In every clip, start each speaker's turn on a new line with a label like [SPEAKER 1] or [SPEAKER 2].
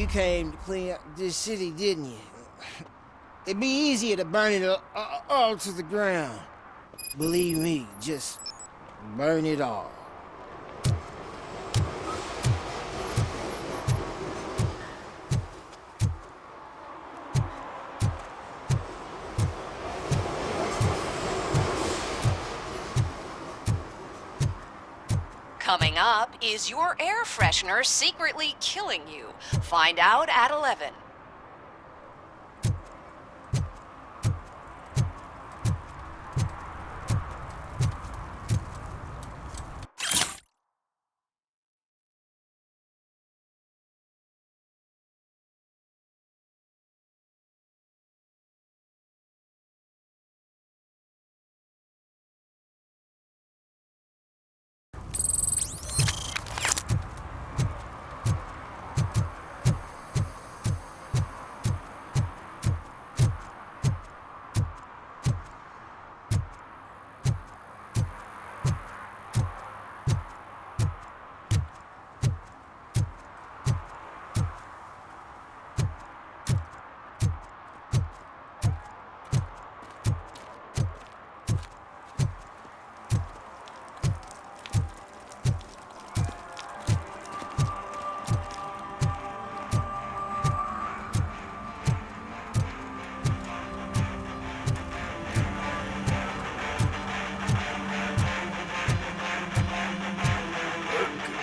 [SPEAKER 1] came to clean up this city, didn't you? It'd be easier to burn it all to the ground. Believe me, just burn it all.
[SPEAKER 2] Coming up, is your air freshener secretly killing you? Find out at 11.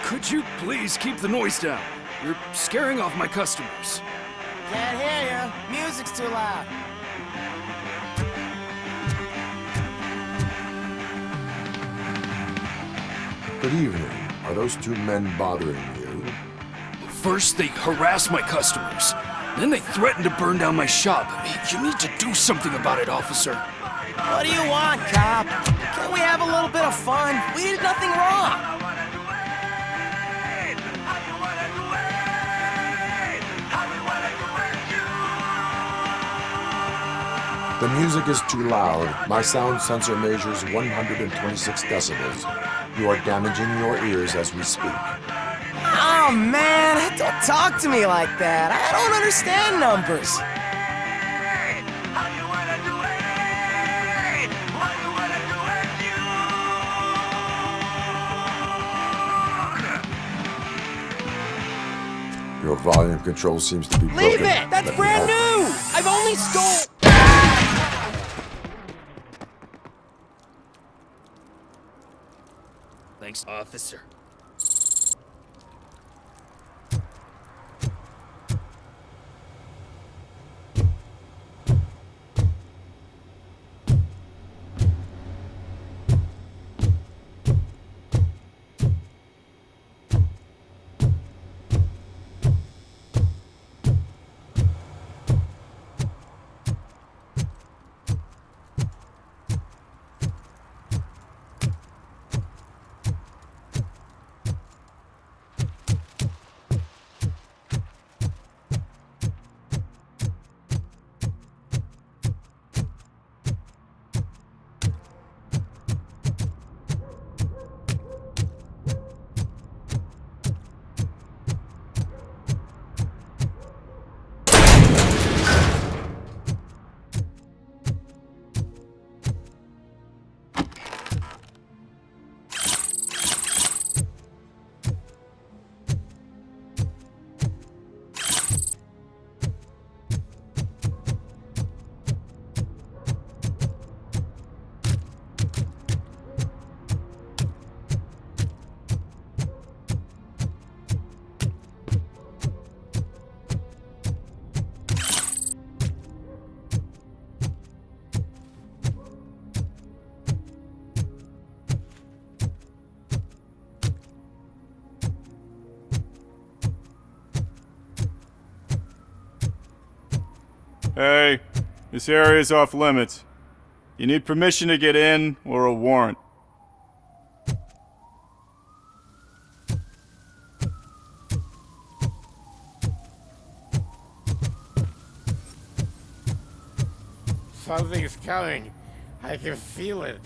[SPEAKER 3] Could you please keep the noise down? You're scaring off my customers.
[SPEAKER 1] Can't hear you. Music's too loud.
[SPEAKER 4] Good evening. Are those two men bothering you?
[SPEAKER 3] First, they harass my customers. Then they threaten to burn down my shop. You need to do something about it, officer.
[SPEAKER 1] What do you want, cop? Can't we have a little bit of fun? We did nothing wrong.
[SPEAKER 4] The music is too loud. My sound sensor measures 126 decibels. You are damaging your ears as we speak.
[SPEAKER 1] Oh, man, don't talk to me like that. I don't understand numbers.
[SPEAKER 4] Your volume control seems to be broken.
[SPEAKER 1] Leave it! That's brand new! I've only stole...
[SPEAKER 3] Thanks, officer.
[SPEAKER 5] Hey, this area is off limits. You need permission to get in or a warrant.
[SPEAKER 1] Something's coming. I can feel it.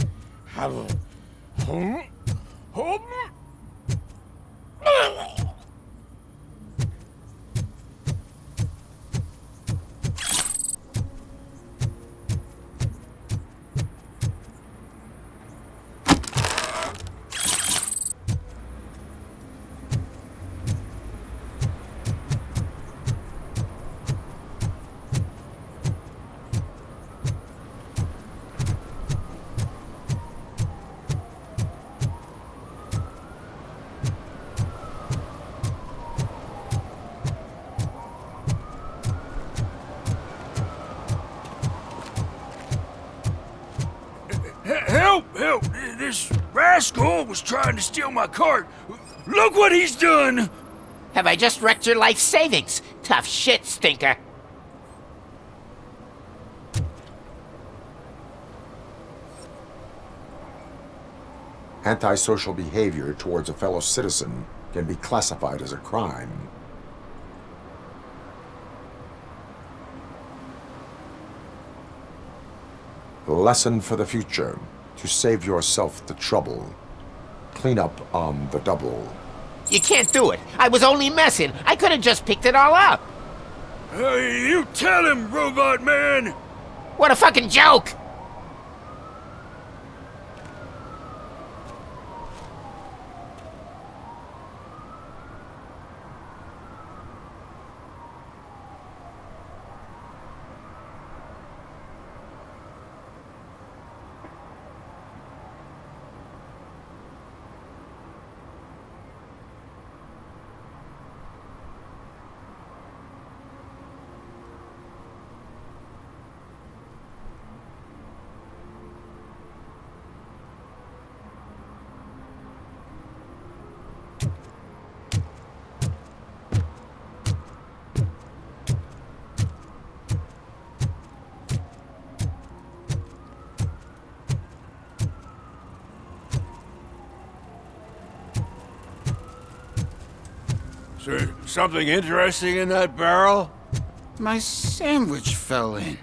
[SPEAKER 3] rascal was trying to steal my cart. Look what he's done!
[SPEAKER 6] Have I just wrecked your life savings? Tough shit, stinker.
[SPEAKER 4] Antisocial behavior towards a fellow citizen can be classified as a crime. Lesson for the future: to save yourself the trouble. Clean up on the double.
[SPEAKER 6] You can't do it. I was only messing. I could have just picked it all up.
[SPEAKER 3] Hey, you tell him, Robot Man!
[SPEAKER 6] What a fucking joke!
[SPEAKER 7] Something interesting in that barrel?
[SPEAKER 8] My sandwich fell in.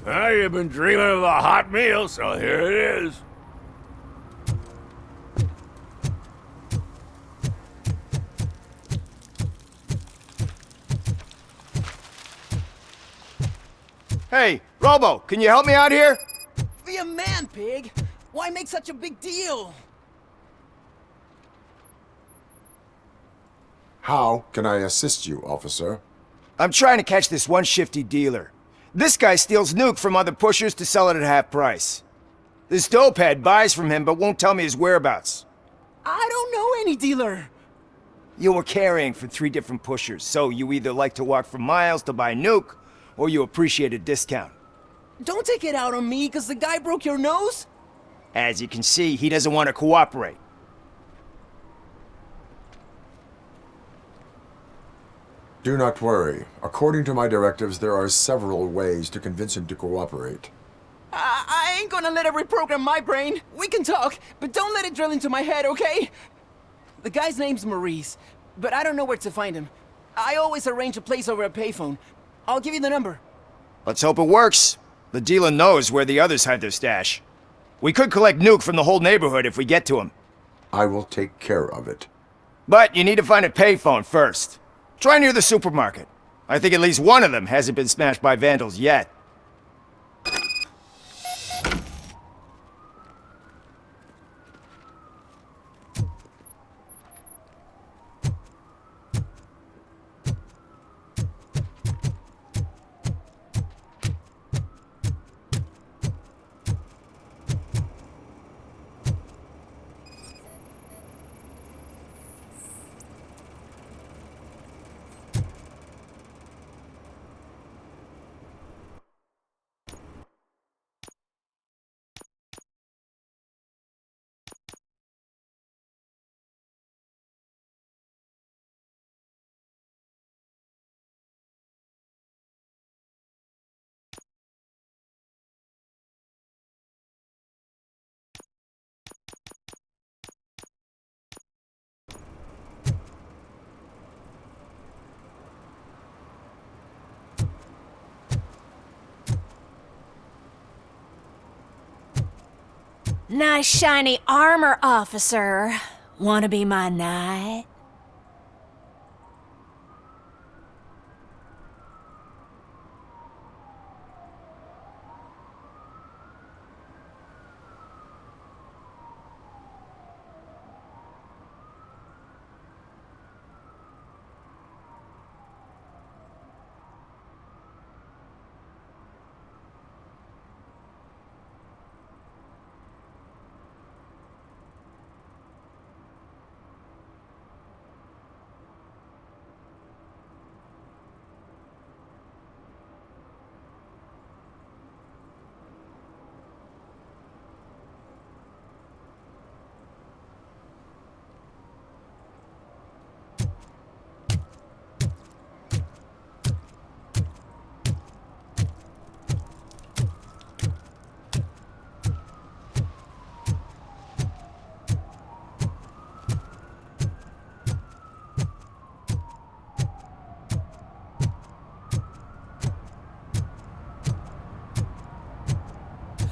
[SPEAKER 7] Well, you've been dreaming of a hot meal, so here it is.
[SPEAKER 5] Hey, Robo, can you help me out here?
[SPEAKER 1] Be a man, pig. Why make such a big deal?
[SPEAKER 4] How can I assist you, officer?
[SPEAKER 9] I'm trying to catch this one shifty dealer. This guy steals nuke from other pushers to sell it at half price. This dopehead buys from him but won't tell me his whereabouts.
[SPEAKER 1] I don't know any dealer.
[SPEAKER 9] You were carrying for 3 different pushers, so you either like to walk for miles to buy nuke, or you appreciate a discount.
[SPEAKER 1] Don't take it out on me, because the guy broke your nose?
[SPEAKER 9] As you can see, he doesn't want to cooperate.
[SPEAKER 4] Do not worry. According to my directives, there are several ways to convince him to cooperate.
[SPEAKER 1] I ain't gonna let it reprogram my brain. We can talk, but don't let it drill into my head, okay? The guy's name's Maurice, but I don't know where to find him. I always arrange a place over a payphone. I'll give you the number.
[SPEAKER 9] Let's hope it works. The dealer knows where the others hide their stash. We could collect nuke from the whole neighborhood if we get to him.
[SPEAKER 4] I will take care of it.
[SPEAKER 9] But you need to find a payphone first. Try near the supermarket. I think at least one of them hasn't been smashed by vandals yet.
[SPEAKER 2] Nice shiny armor, officer. Wanna be my knight?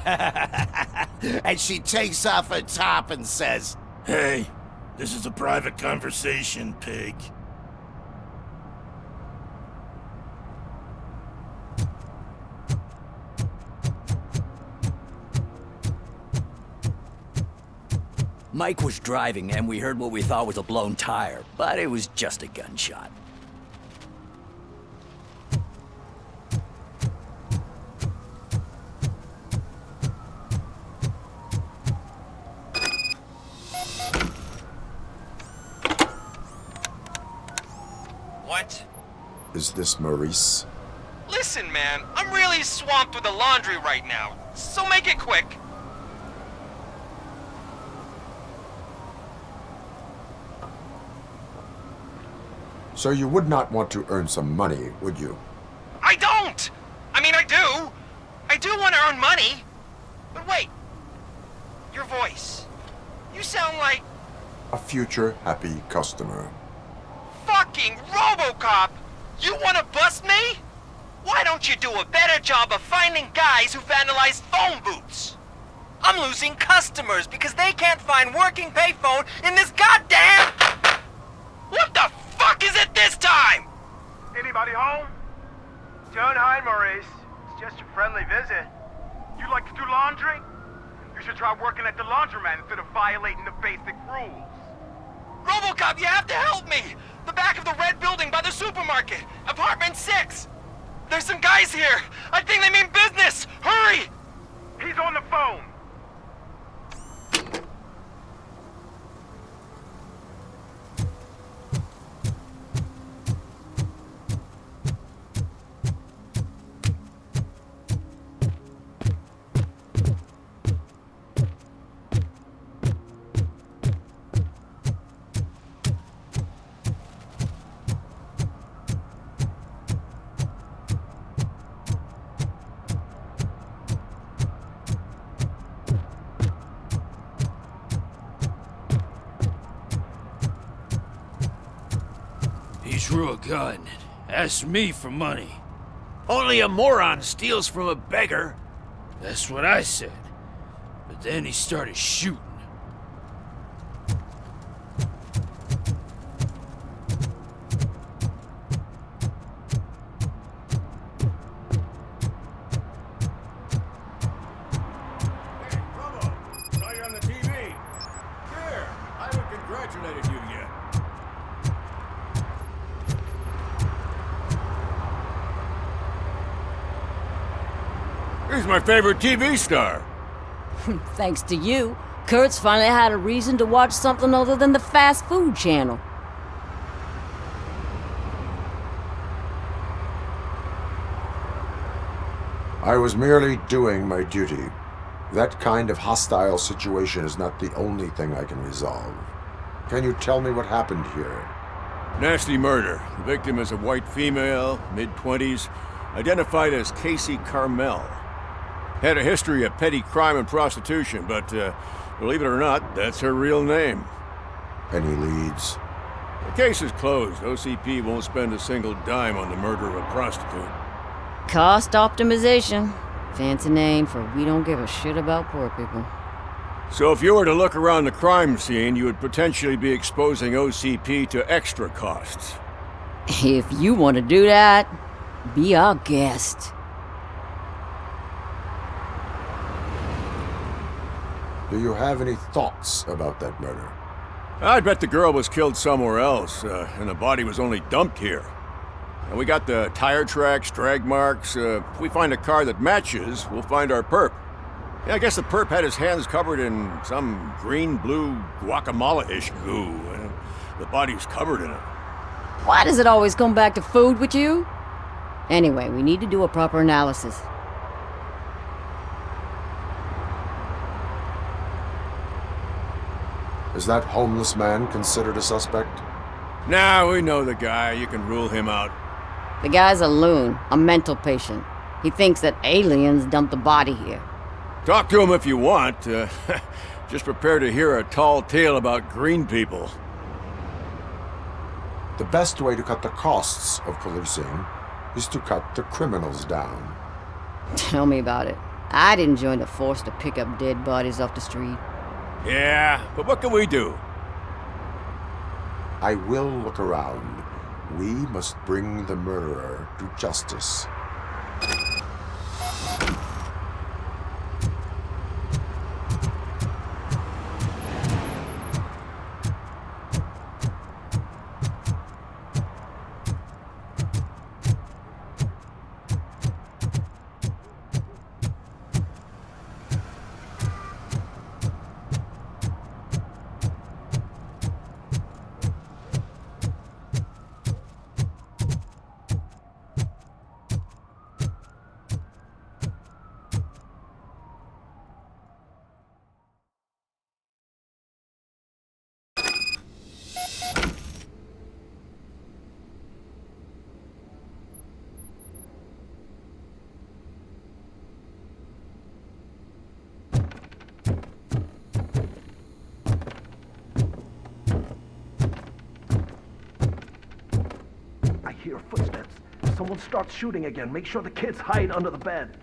[SPEAKER 6] And she takes off her top and says,
[SPEAKER 7] Hey, this is a private conversation, pig.
[SPEAKER 10] Mike was driving and we heard what we thought was a blown tire, but it was just a gunshot.
[SPEAKER 11] What?
[SPEAKER 4] Is this Maurice?
[SPEAKER 11] Listen, man, I'm really swamped with the laundry right now, so make it quick.
[SPEAKER 4] So you would not want to earn some money, would you?
[SPEAKER 11] I don't! I mean, I do. I do want to earn money. But wait. Your voice. You sound like...
[SPEAKER 4] A future happy customer.
[SPEAKER 11] fucking Robocop! You want to bust me? Why don't you do a better job of finding guys who vandalize phone booths? I'm losing customers because they can't find working payphone in this goddamn... What the fuck is it this time?
[SPEAKER 12] Anybody home? Don't hide, Maurice. It's just a friendly visit. You like to do laundry? You should try working at the laundromat instead of violating the basic rules.
[SPEAKER 11] Robocop, you have to help me! The back of the red building by the supermarket. Apartment 6. There's some guys here. I think they mean business. Hurry!
[SPEAKER 12] He's on the phone.
[SPEAKER 3] He drew a gun and asked me for money.
[SPEAKER 7] Only a moron steals from a beggar.
[SPEAKER 3] That's what I said. But then he started shooting.
[SPEAKER 7] Hey, Robo, saw you on the TV. Here, I haven't congratulated you yet. He's my favorite TV star.
[SPEAKER 13] Thanks to you, Kurt's finally had a reason to watch something other than the fast food channel.
[SPEAKER 4] I was merely doing my duty. That kind of hostile situation is not the only thing I can resolve. Can you tell me what happened here?
[SPEAKER 7] Nasty murder. The victim is a white female, mid-20s, identified as Casey Carmel. Had a history of petty crime and prostitution, but believe it or not, that's her real name.
[SPEAKER 4] Any leads?
[SPEAKER 7] The case is closed. OCP won't spend a single dime on the murder of a prostitute.
[SPEAKER 13] Cost optimization. Fancy name for we don't give a shit about poor people.
[SPEAKER 7] So if you were to look around the crime scene, you would potentially be exposing OCP to extra costs.
[SPEAKER 13] If you want to do that, be our guest.
[SPEAKER 4] Do you have any thoughts about that murder?
[SPEAKER 7] I bet the girl was killed somewhere else, and the body was only dumped here. And we got the tire tracks, drag marks. If we find a car that matches, we'll find our perp. Yeah, I guess the perp had his hands covered in some green-blue guacamole-ish goo, and the body's covered in it.
[SPEAKER 13] Why does it always come back to food with you? Anyway, we need to do a proper analysis.
[SPEAKER 4] Is that homeless man considered a suspect?
[SPEAKER 7] Nah, we know the guy. You can rule him out.
[SPEAKER 13] The guy's a loon, a mental patient. He thinks that aliens dumped the body here.
[SPEAKER 7] Talk to him if you want. Just prepare to hear a tall tale about green people.
[SPEAKER 4] The best way to cut the costs of policing is to cut the criminals down.
[SPEAKER 13] Tell me about it. I didn't join the force to pick up dead bodies off the street.
[SPEAKER 7] Yeah, but what can we do?
[SPEAKER 4] I will look around. We must bring the murderer to justice.
[SPEAKER 14] Hear footsteps. If someone starts shooting again, make sure the kids hide under the bed.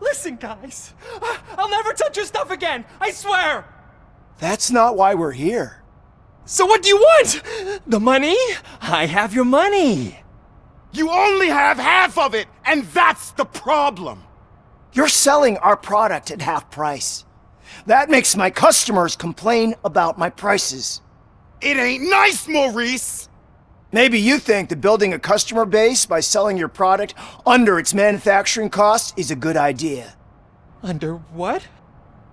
[SPEAKER 1] Listen, guys. I'll never touch your stuff again. I swear.
[SPEAKER 9] That's not why we're here.
[SPEAKER 1] So what do you want? The money? I have your money.
[SPEAKER 15] You only have half of it, and that's the problem.
[SPEAKER 9] You're selling our product at half price. That makes my customers complain about my prices.
[SPEAKER 15] It ain't nice, Maurice!
[SPEAKER 9] Maybe you think that building a customer base by selling your product under its manufacturing cost is a good idea.
[SPEAKER 1] Under what?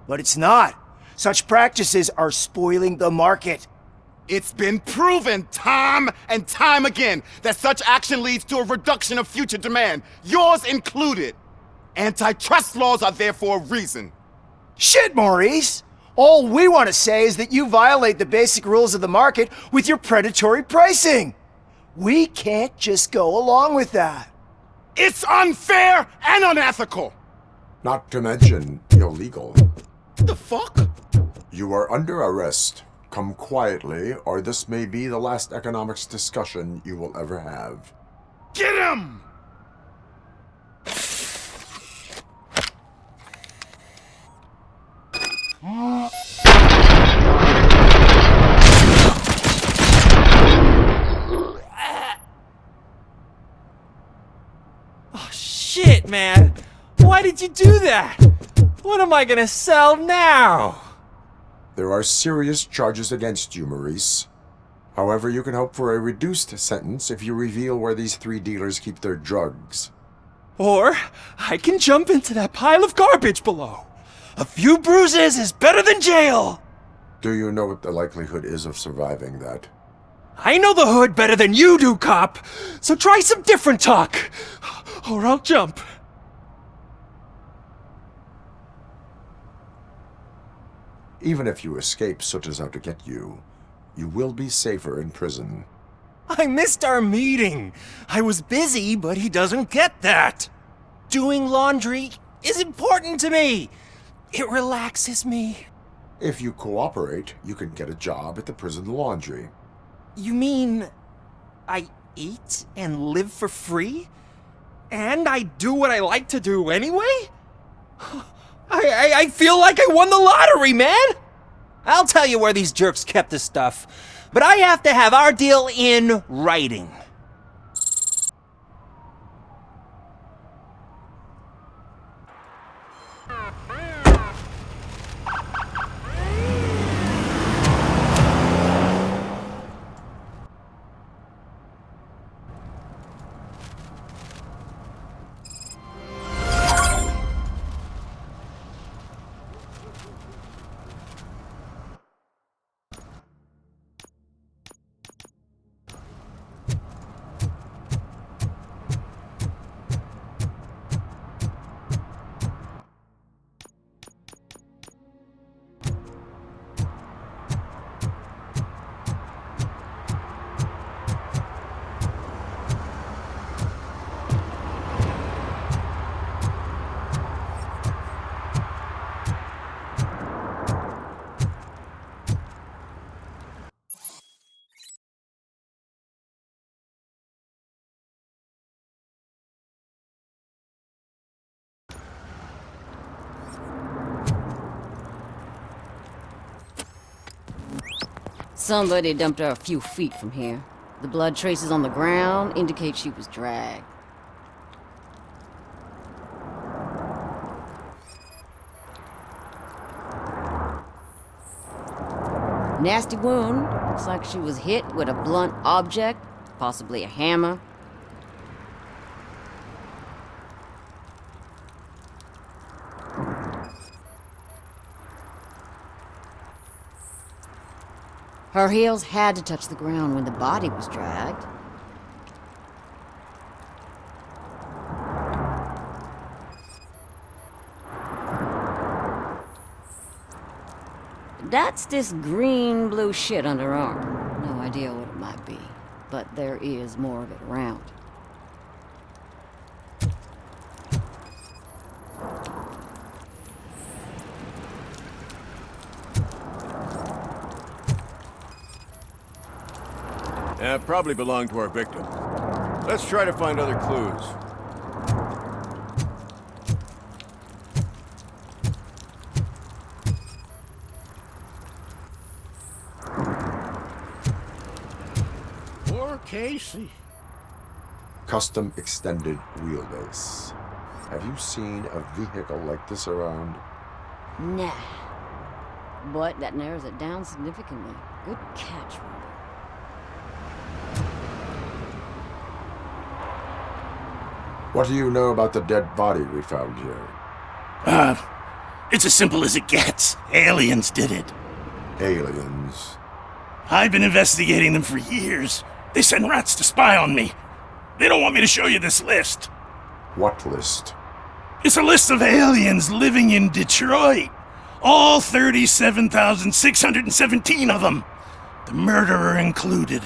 [SPEAKER 9] But it's not. Such practices are spoiling the market.
[SPEAKER 15] It's been proven time and time again that such action leads to a reduction of future demand, yours included. Antitrust laws are there for a reason.
[SPEAKER 9] Shit, Maurice! All we want to say is that you violate the basic rules of the market with your predatory pricing. We can't just go along with that.
[SPEAKER 15] It's unfair and unethical!
[SPEAKER 4] Not to mention illegal.
[SPEAKER 15] The fuck?
[SPEAKER 4] You are under arrest. Come quietly, or this may be the last economics discussion you will ever have.
[SPEAKER 15] Get him!
[SPEAKER 1] Oh, shit, man. Why did you do that? What am I gonna sell now?
[SPEAKER 4] There are serious charges against you, Maurice. However, you can hope for a reduced sentence if you reveal where these 3 dealers keep their drugs.
[SPEAKER 16] Or I can jump into that pile of garbage below. A few bruises is better than jail.
[SPEAKER 4] Do you know what the likelihood is of surviving that?
[SPEAKER 16] I know the hood better than you do, cop. So try some different talk, or I'll jump.
[SPEAKER 4] Even if you escape Soot is out to get you, you will be safer in prison.
[SPEAKER 16] I missed our meeting. I was busy, but he doesn't get that. Doing laundry is important to me. It relaxes me.
[SPEAKER 4] If you cooperate, you can get a job at the prison laundry.
[SPEAKER 16] You mean I eat and live for free? And I do what I like to do anyway? I feel like I won the lottery, man! I'll tell you where these jerks kept the stuff, but I have to have our deal in writing.
[SPEAKER 13] Somebody dumped her a few feet from here. The blood traces on the ground indicate she was dragged. Nasty wound. Looks like she was hit with a blunt object, possibly a hammer. Her heels had to touch the ground when the body was dragged. That's this green-blue shit under her arm. No idea what it might be, but there is more of it around.
[SPEAKER 7] Yeah, probably belonged to our victim. Let's try to find other clues.
[SPEAKER 14] Poor Casey.
[SPEAKER 4] Custom extended wheelbase. Have you seen a vehicle like this around?
[SPEAKER 13] Nah. But that narrows it down significantly. Good catch, Robert.
[SPEAKER 4] What do you know about the dead body we found here?
[SPEAKER 17] It's as simple as it gets. Aliens did it.
[SPEAKER 4] Aliens?
[SPEAKER 17] I've been investigating them for years. They send rats to spy on me. They don't want me to show you this list.
[SPEAKER 4] What list?
[SPEAKER 17] It's a list of aliens living in Detroit. All 37,617 of them. The murderer included.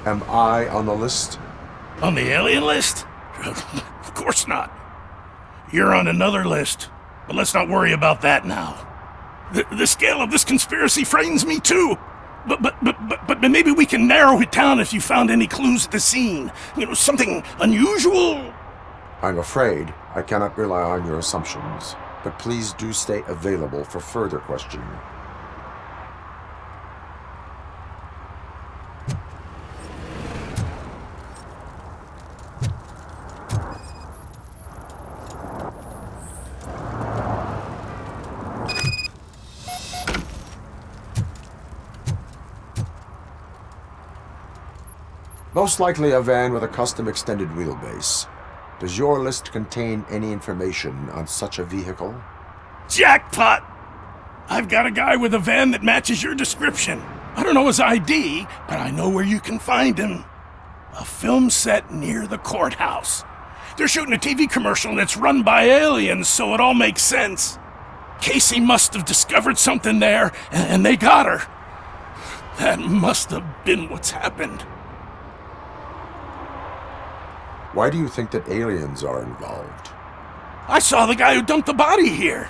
[SPEAKER 4] Am I on the list?
[SPEAKER 17] On the alien list? Of course not. You're on another list, but let's not worry about that now. The scale of this conspiracy frightens me too. But maybe we can narrow it down if you found any clues at the scene. You know, something unusual?
[SPEAKER 4] I'm afraid I cannot rely on your assumptions, but please do stay available for further questioning. Most likely a van with a custom extended wheelbase. Does your list contain any information on such a vehicle?
[SPEAKER 17] Jackpot! I've got a guy with a van that matches your description. I don't know his ID, but I know where you can find him. A film set near the courthouse. They're shooting a TV commercial and it's run by aliens, so it all makes sense. Casey must have discovered something there, and they got her. That must have been what's happened.
[SPEAKER 4] Why do you think that aliens are involved?
[SPEAKER 17] I saw the guy who dumped the body here.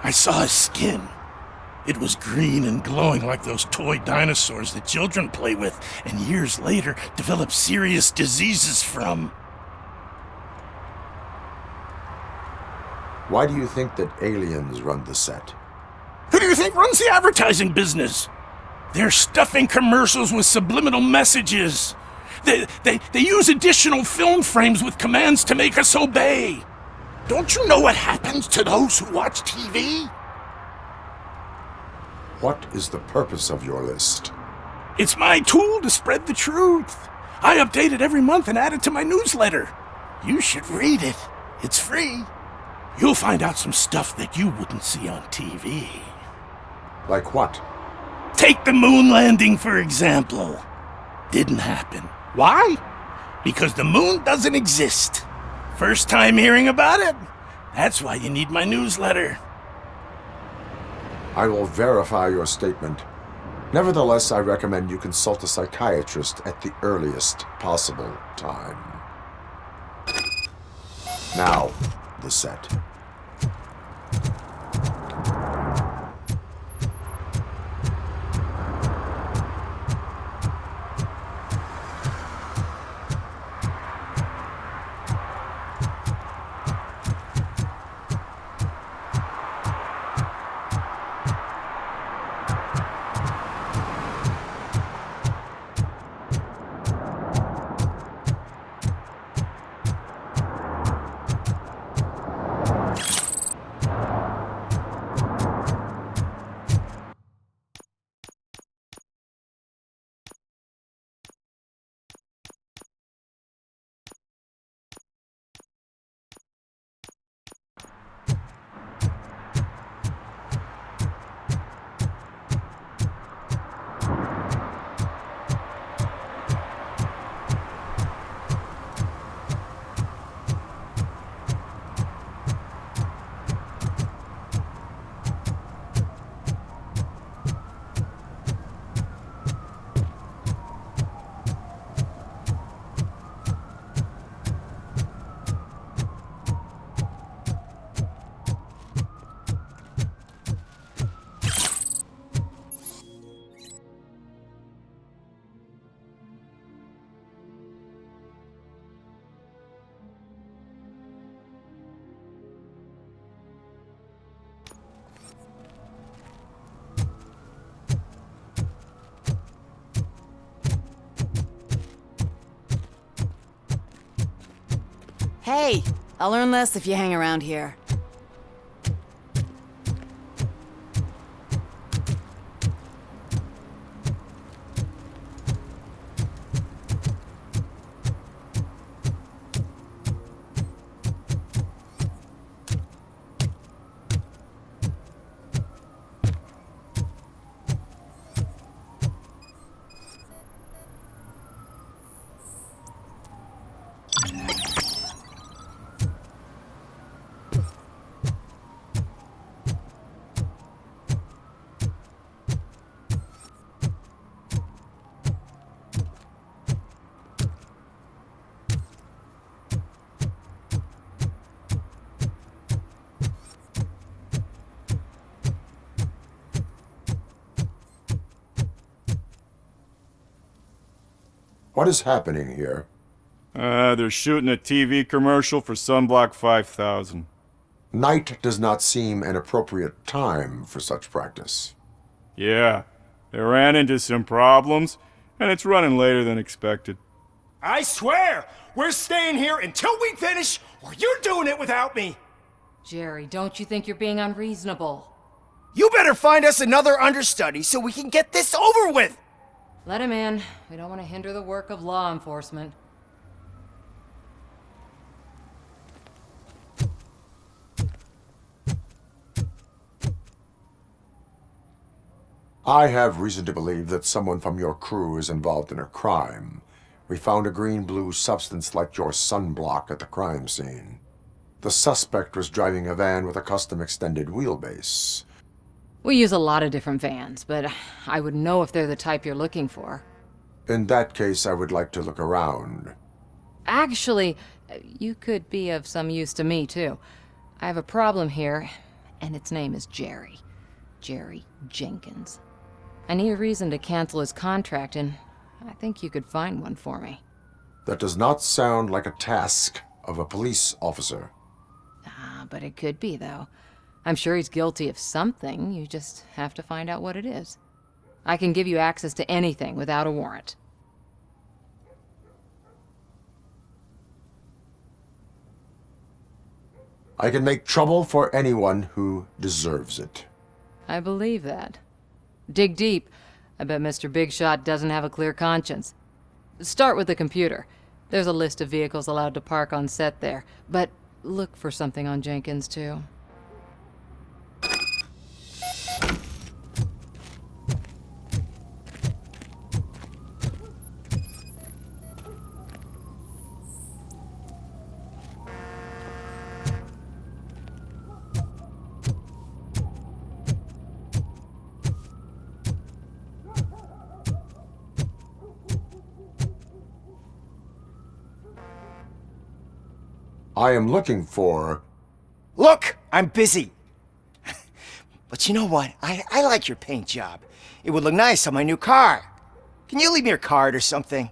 [SPEAKER 17] I saw his skin. It was green and glowing like those toy dinosaurs that children play with and years later develop serious diseases from.
[SPEAKER 4] Why do you think that aliens run the set?
[SPEAKER 17] Who do you think runs the advertising business? They're stuffing commercials with subliminal messages. They use additional film frames with commands to make us obey. Don't you know what happens to those who watch TV?
[SPEAKER 4] What is the purpose of your list?
[SPEAKER 17] It's my tool to spread the truth. I update it every month and add it to my newsletter. You should read it. It's free. You'll find out some stuff that you wouldn't see on TV.
[SPEAKER 4] Like what?
[SPEAKER 17] Take the moon landing, for example. Didn't happen. Why? Because the moon doesn't exist. First time hearing about it? That's why you need my newsletter.
[SPEAKER 4] I will verify your statement. Nevertheless, I recommend you consult a psychiatrist at the earliest possible time. Now, the set.
[SPEAKER 18] Hey, I'll learn less if you hang around here.
[SPEAKER 4] What is happening here?
[SPEAKER 5] They're shooting a TV commercial for Sunblock 5000.
[SPEAKER 4] Night does not seem an appropriate time for such practice.
[SPEAKER 5] Yeah, they ran into some problems, and it's running later than expected.
[SPEAKER 9] I swear, we're staying here until we finish, or you're doing it without me!
[SPEAKER 19] Jerry, don't you think you're being unreasonable?
[SPEAKER 9] You better find us another understudy so we can get this over with!
[SPEAKER 19] Let him in. We don't want to hinder the work of law enforcement.
[SPEAKER 4] I have reason to believe that someone from your crew is involved in a crime. We found a green-blue substance like your sunblock at the crime scene. The suspect was driving a van with a custom extended wheelbase.
[SPEAKER 19] We use a lot of different vans, but I wouldn't know if they're the type you're looking for.
[SPEAKER 4] In that case, I would like to look around.
[SPEAKER 19] Actually, you could be of some use to me, too. I have a problem here, and its name is Jerry. Jerry Jenkins. I need a reason to cancel his contract, and I think you could find one for me.
[SPEAKER 4] That does not sound like a task of a police officer.
[SPEAKER 19] But it could be, though. I'm sure he's guilty of something. You just have to find out what it is. I can give you access to anything without a warrant.
[SPEAKER 4] I can make trouble for anyone who deserves it.
[SPEAKER 19] I believe that. Dig deep. I bet Mr. Big Shot doesn't have a clear conscience. Start with the computer. There's a list of vehicles allowed to park on set there, but look for something on Jenkins, too.
[SPEAKER 4] I am looking for...
[SPEAKER 9] Look, I'm busy. But you know what? I like your paint job. It would look nice on my new car. Can you leave me your card or something?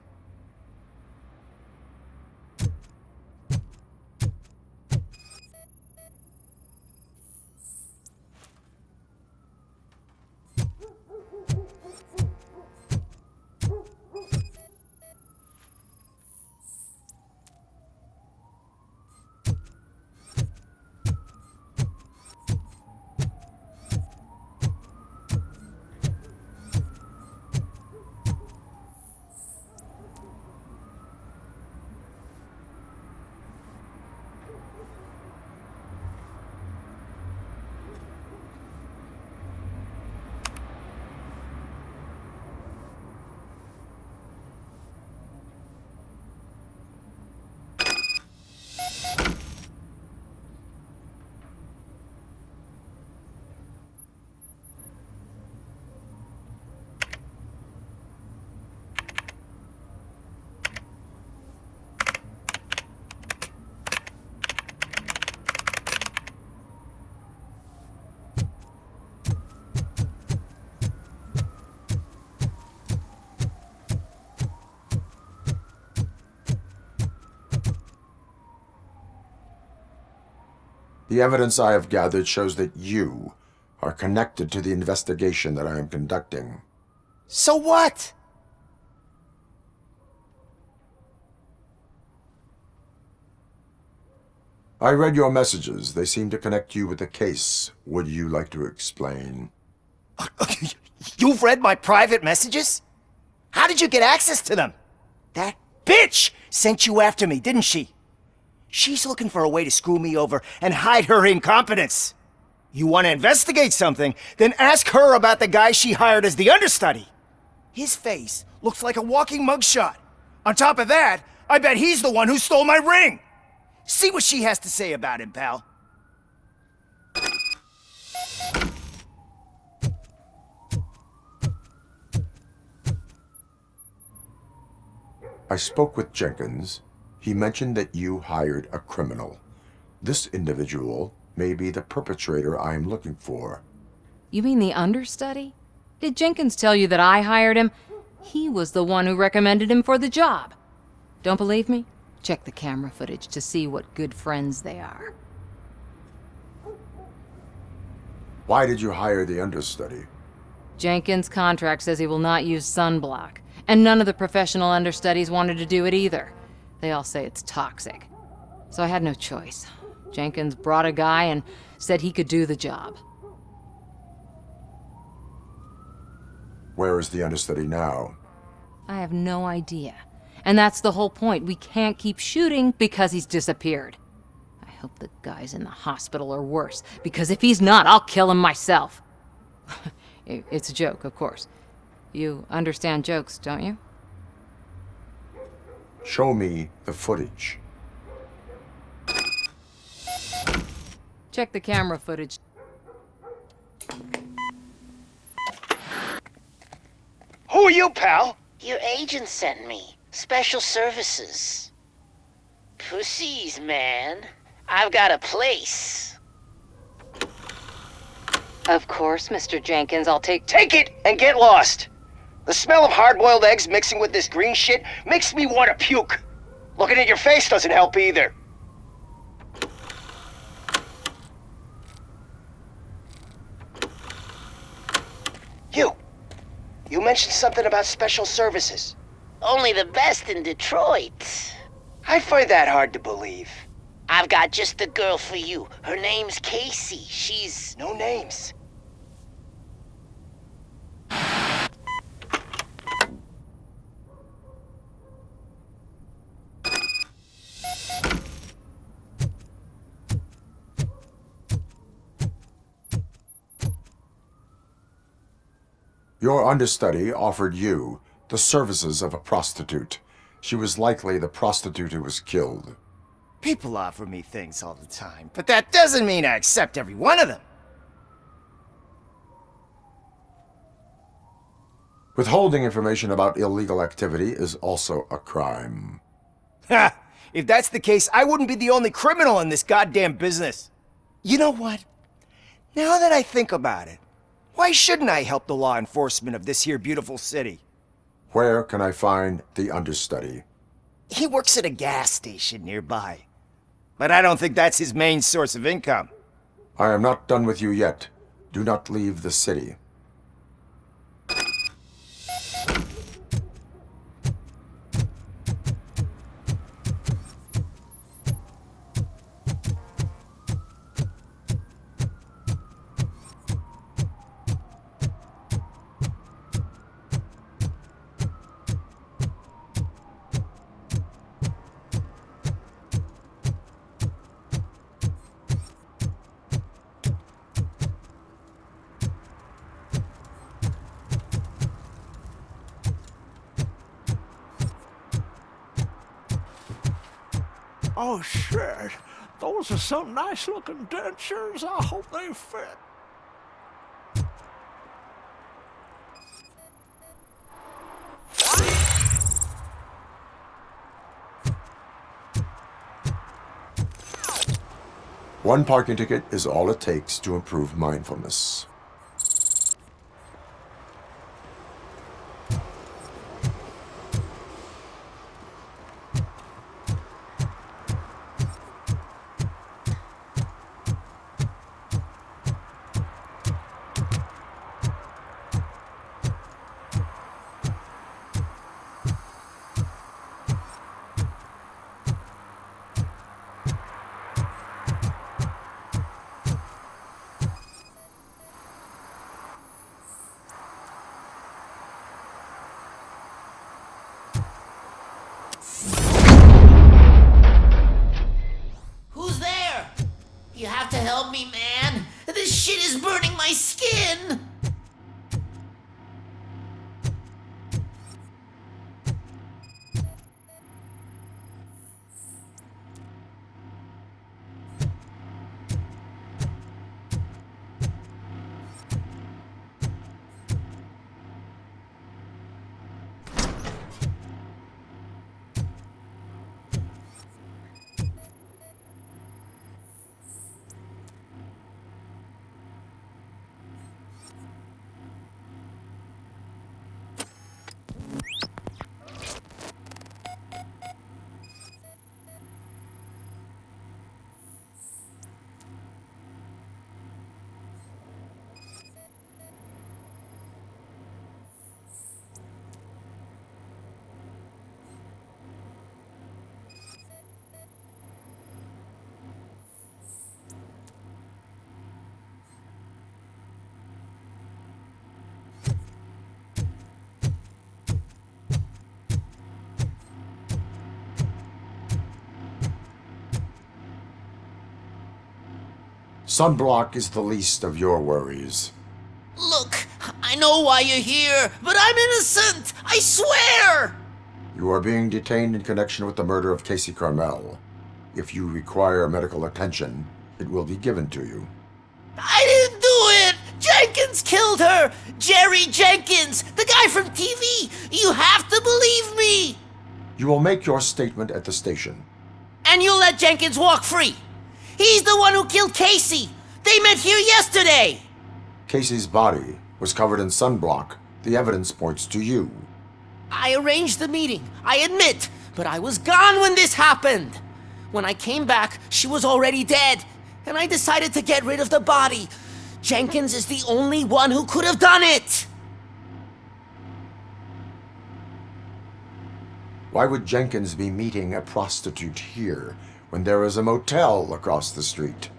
[SPEAKER 4] The evidence I have gathered shows that you are connected to the investigation that I am conducting.
[SPEAKER 9] So what?
[SPEAKER 4] I read your messages. They seem to connect you with the case. Would you like to explain?
[SPEAKER 9] You've read my private messages? How did you get access to them? That bitch sent you after me, didn't she? She's looking for a way to screw me over and hide her incompetence. You want to investigate something, then ask her about the guy she hired as the understudy. His face looks like a walking mugshot. On top of that, I bet he's the one who stole my ring. See what she has to say about him, pal.
[SPEAKER 4] I spoke with Jenkins. He mentioned that you hired a criminal. This individual may be the perpetrator I am looking for.
[SPEAKER 19] You mean the understudy? Did Jenkins tell you that I hired him? He was the one who recommended him for the job. Don't believe me? Check the camera footage to see what good friends they are.
[SPEAKER 4] Why did you hire the understudy?
[SPEAKER 19] Jenkins' contract says he will not use sunblock, and none of the professional understudies wanted to do it either. They all say it's toxic. So I had no choice. Jenkins brought a guy and said he could do the job.
[SPEAKER 4] Where is the understudy now?
[SPEAKER 19] I have no idea. And that's the whole point. We can't keep shooting because he's disappeared. I hope the guy's in the hospital or worse, because if he's not, I'll kill him myself. It's a joke, of course. You understand jokes, don't you?
[SPEAKER 4] Show me the footage.
[SPEAKER 19] Check the camera footage.
[SPEAKER 9] Who are you, pal?
[SPEAKER 20] Your agent sent me. Special services. Pussies, man. I've got a place.
[SPEAKER 19] Of course, Mr. Jenkins, I'll take
[SPEAKER 9] it and get lost. The smell of hard-boiled eggs mixing with this green shit makes me want to puke. Looking at your face doesn't help either. You mentioned something about special services.
[SPEAKER 20] Only the best in Detroit.
[SPEAKER 9] I find that hard to believe.
[SPEAKER 20] I've got just the girl for you. Her name's Casey. She's...
[SPEAKER 9] No names.
[SPEAKER 4] Your understudy offered you the services of a prostitute. She was likely the prostitute who was killed.
[SPEAKER 9] People offer me things all the time, but that doesn't mean I accept every one of them.
[SPEAKER 4] Withholding information about illegal activity is also a crime.
[SPEAKER 9] Ha! If that's the case, I wouldn't be the only criminal in this goddamn business. You know what? Now that I think about it, why shouldn't I help the law enforcement of this here beautiful city?
[SPEAKER 4] Where can I find the understudy?
[SPEAKER 9] He works at a gas station nearby. But I don't think that's his main source of income.
[SPEAKER 4] I am not done with you yet. Do not leave the city.
[SPEAKER 17] Oh, shit. Those are some nice-looking dentures. I hope they fit.
[SPEAKER 4] One parking ticket is all it takes to improve mindfulness.
[SPEAKER 20] Who's there? You have to help me, man. This shit is burning my skin.
[SPEAKER 4] Sunblock is the least of your worries.
[SPEAKER 20] Look, I know why you're here, but I'm innocent! I swear!
[SPEAKER 4] You are being detained in connection with the murder of Casey Carmel. If you require medical attention, it will be given to you.
[SPEAKER 20] I didn't do it! Jenkins killed her! Jerry Jenkins! The guy from TV! You have to believe me!
[SPEAKER 4] You will make your statement at the station.
[SPEAKER 20] And you'll let Jenkins walk free! He's the one who killed Casey! They met here yesterday!
[SPEAKER 4] Casey's body was covered in sunblock. The evidence points to you.
[SPEAKER 20] I arranged the meeting, I admit, but I was gone when this happened. When I came back, she was already dead, and I decided to get rid of the body. Jenkins is the only one who could have done it!
[SPEAKER 4] Why would Jenkins be meeting a prostitute here when there is a motel across the street?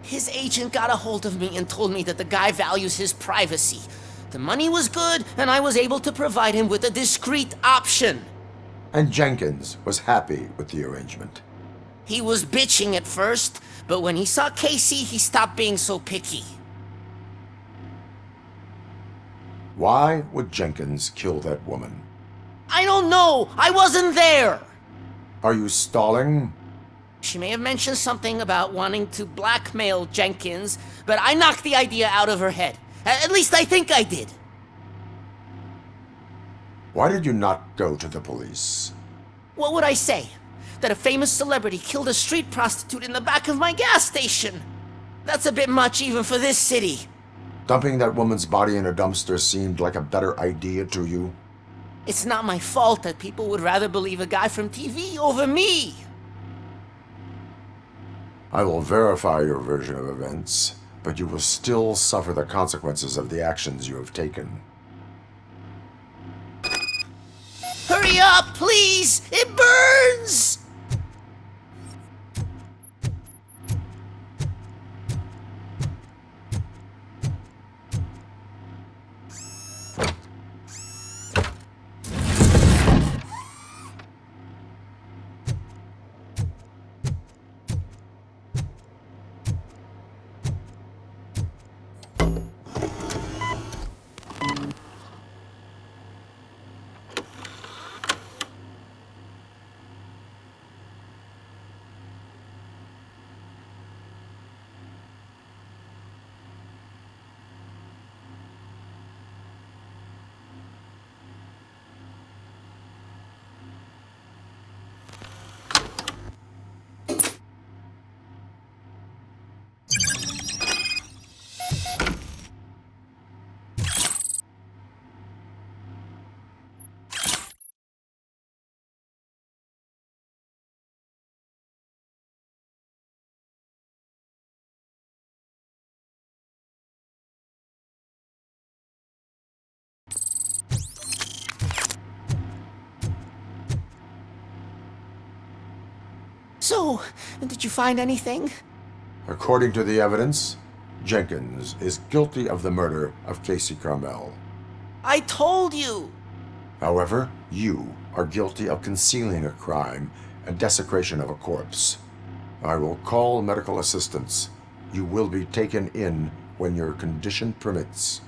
[SPEAKER 20] His agent got a hold of me and told me that the guy values his privacy. The money was good, and I was able to provide him with a discreet option.
[SPEAKER 4] And Jenkins was happy with the arrangement.
[SPEAKER 20] He was bitching at first, but when he saw Casey, he stopped being so picky.
[SPEAKER 4] Why would Jenkins kill that woman?
[SPEAKER 20] I don't know! I wasn't there!
[SPEAKER 4] Are you stalling?
[SPEAKER 20] She may have mentioned something about wanting to blackmail Jenkins, but I knocked the idea out of her head. At least I think I did.
[SPEAKER 4] Why did you not go to the police?
[SPEAKER 20] What would I say? That a famous celebrity killed a street prostitute in the back of my gas station? That's a bit much even for this city.
[SPEAKER 4] Dumping that woman's body in a dumpster seemed like a better idea to you?
[SPEAKER 20] It's not my fault that people would rather believe a guy from TV over me.
[SPEAKER 4] I will verify your version of events, but you will still suffer the consequences of the actions you have taken.
[SPEAKER 20] Hurry up, please! It burns! So, did you find anything?
[SPEAKER 4] According to the evidence, Jenkins is guilty of the murder of Casey Carmel.
[SPEAKER 20] I told you!
[SPEAKER 4] However, you are guilty of concealing a crime and desecration of a corpse. I will call medical assistance. You will be taken in when your condition permits.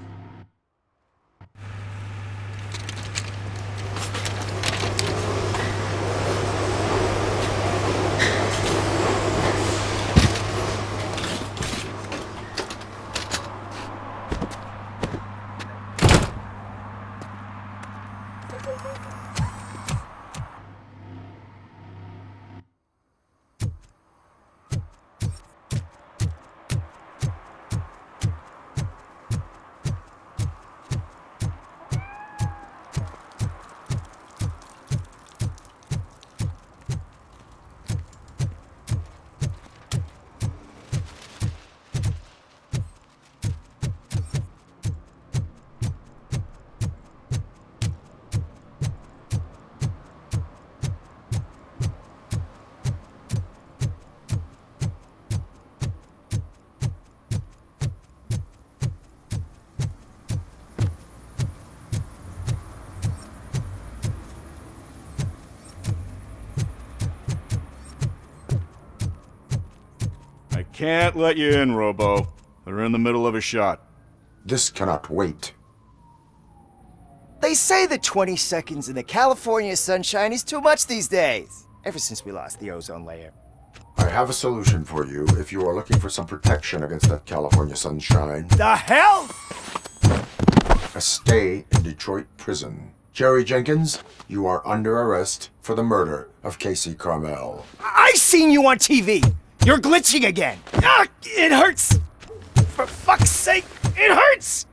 [SPEAKER 5] Can't let you in, Robo. They're in the middle of a shot.
[SPEAKER 4] This cannot wait.
[SPEAKER 9] They say that 20 seconds in the California sunshine is too much these days. Ever since we lost the ozone layer.
[SPEAKER 4] I have a solution for you if you are looking for some protection against that California sunshine.
[SPEAKER 9] The hell?
[SPEAKER 4] A stay in Detroit prison. Jerry Jenkins, you are under arrest for the murder of Casey Carmel.
[SPEAKER 9] I seen you on TV. You're glitching again. Ah, it hurts. For fuck's sake, it hurts.